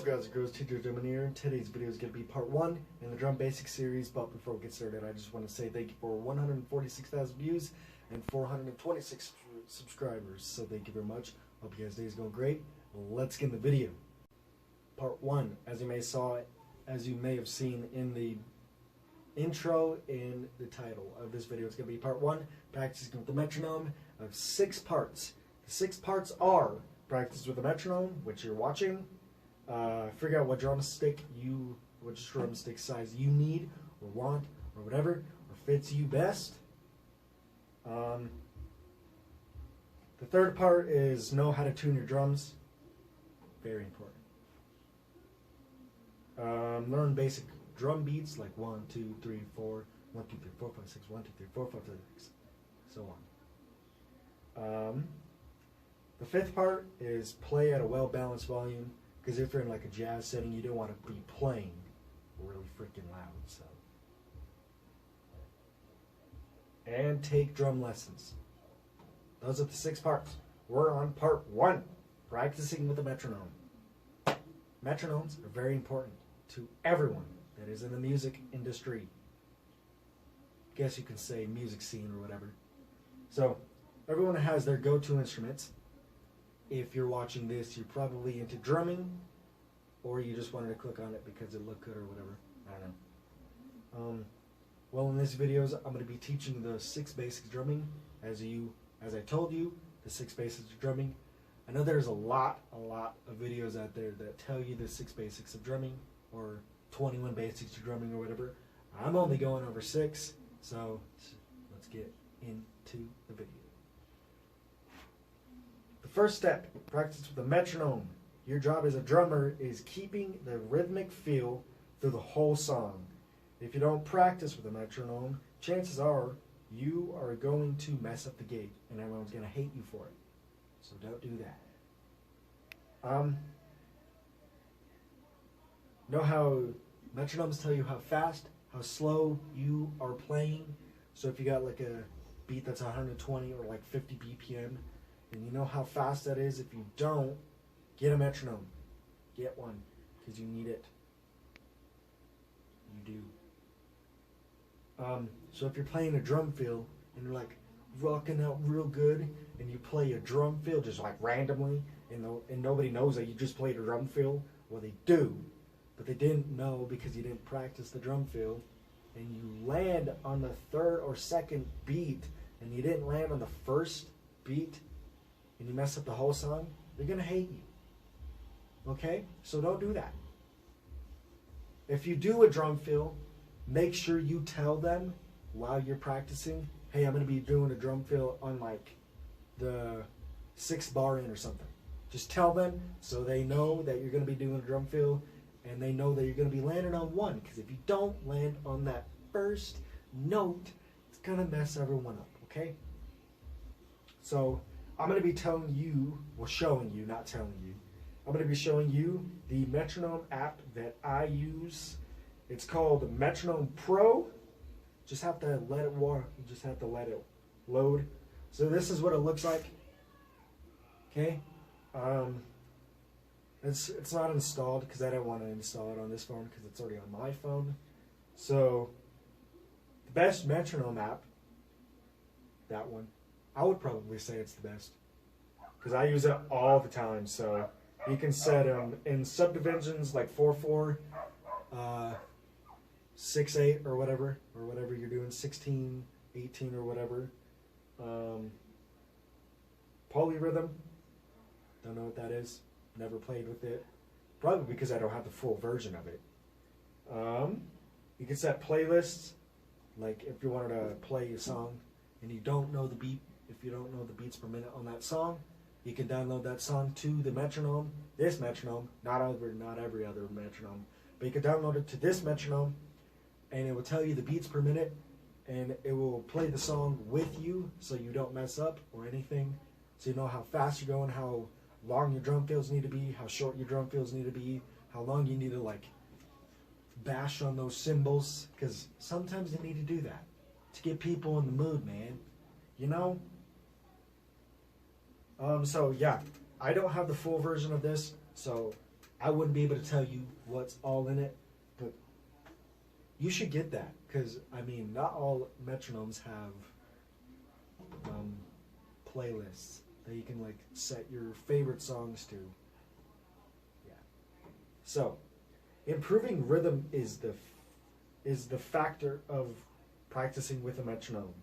up, guys and girls? Teacher Drumming here. Today's video is going to be part 1 in the Drum Basics series. But before we get started, I just want to say thank you for 146,000 views and 426 subscribers. So thank you very much. Hope you guys' day is going great. Let's get in the video. Part 1, as you may have seen in the intro and the title of this video, it's going to be part 1, practicing with the metronome of 6 parts. The 6 parts are practice with the metronome, which you're watching. Figure out what drumstick size you need or want or whatever, or fits you best. The third part is know how to tune your drums. Very important. Learn basic drum beats like 1, 2, 3, 4, 1, 2, 3, 4, 5, 6, 1, 2, 3, 4, 5, 6, so on. The fifth part is play at a well-balanced volume, because if you're in like a jazz setting, you don't want to be playing really freaking loud. So, and take drum lessons. Those are the 6 parts. We're on part 1, practicing with the metronome. Metronomes are very important to everyone that is in the music industry. I guess you can say music scene or whatever. So, everyone has their go-to instruments. If you're watching this, you're probably into drumming, or you just wanted to click on it because it looked good or whatever. I don't know. Well, in this video, I'm going to be teaching the 6 basics of drumming. As I told you, the 6 basics of drumming. I know there's a lot of videos out there that tell you the 6 basics of drumming, or 21 basics of drumming or whatever. I'm only going over 6, so let's get into the video. The first step, practice with the metronome. Your job as a drummer is keeping the rhythmic feel through the whole song. If you don't practice with a metronome, chances are you are going to mess up the gate and everyone's going to hate you for it. So don't do that. Know how metronomes tell you how fast, how slow you are playing. So if you got like a beat that's 120 or like 50 BPM, and you know how fast that is. If you don't, get a metronome. Get one, because you need it. You do. So if you're playing a drum fill, and you're like rocking out real good, and you play a drum fill just like randomly, and nobody knows that you just played a drum fill, well they do, but they didn't know because you didn't practice the drum fill, and you land on the 3rd or 2nd beat, and you didn't land on the 1st beat, and you mess up the whole song, they're going to hate you. Okay? So don't do that. If you do a drum fill, make sure you tell them while you're practicing, hey, I'm going to be doing a drum fill on like the 6th bar in or something. Just tell them so they know that you're going to be doing a drum fill, and they know that you're going to be landing on 1. Because if you don't land on that 1st note, it's going to mess everyone up. Okay? So I'm going to be telling you, well, showing you, not telling you. I'm going to be showing you the metronome app that I use. It's called Metronome Pro. Just have to let it load. So this is what it looks like. Okay. It's not installed because I didn't want to install it on this phone because it's already on my phone. So the best metronome app, that one. I would probably say it's the best because I use it all the time. So you can set in subdivisions like 4/4, 6/8 or whatever you're doing, 16, 18 or whatever. Polyrhythm, don't know what that is. Never played with it. Probably because I don't have the full version of it. You can set playlists, like if you wanted to play a song and you don't know the beat. If you don't know the beats per minute on that song, you can download that song to the metronome. This metronome, not every other metronome, but you can download it to this metronome, and it will tell you the beats per minute, and it will play the song with you, so you don't mess up or anything. So you know how fast you're going, how long your drum fills need to be, how short your drum fills need to be, how long you need to like bash on those cymbals, because sometimes you need to do that to get people in the mood, man. You know. So yeah, I don't have the full version of this, so I wouldn't be able to tell you what's all in it, but you should get that, because I mean, not all metronomes have playlists that you can like set your favorite songs to. Yeah. So, improving rhythm is the factor of practicing with a metronome.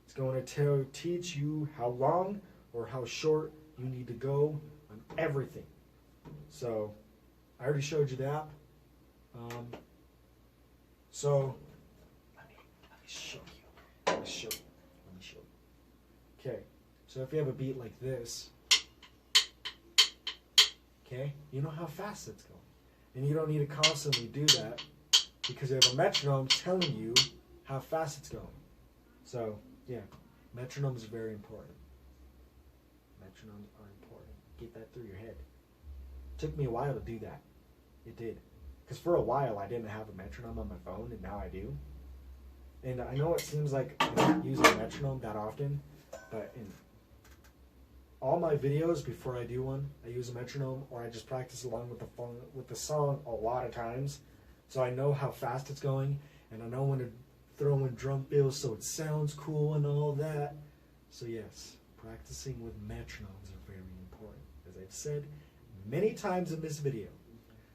It's going to teach you how long or how short you need to go on everything. So, I already showed you the app. So, let me show you. Let me show you. Okay, so if you have a beat like this, okay, you know how fast it's going. And you don't need to constantly do that because you have a metronome telling you how fast it's going. So, yeah, metronomes are very important. Metronomes are important. Get that through your head. Took me a while to do that. It did. Because for a while I didn't have a metronome on my phone, and now I do. And I know it seems like I don't use a metronome that often, but in all my videos before I do one, I use a metronome, or I just practice along with the song a lot of times, so I know how fast it's going, and I know when to throw in drum fills so it sounds cool and all that. So yes, practicing with metronomes are very important, as I've said many times in this video.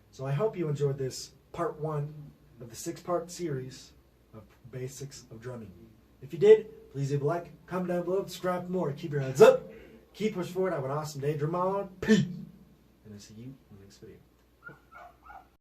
So I hope you enjoyed this part 1 of the 6-part series of basics of drumming. If you did, please leave a like, comment down below, subscribe for more, keep your heads up, keep pushing forward, have an awesome day, drum on, peace, and I'll see you in the next video.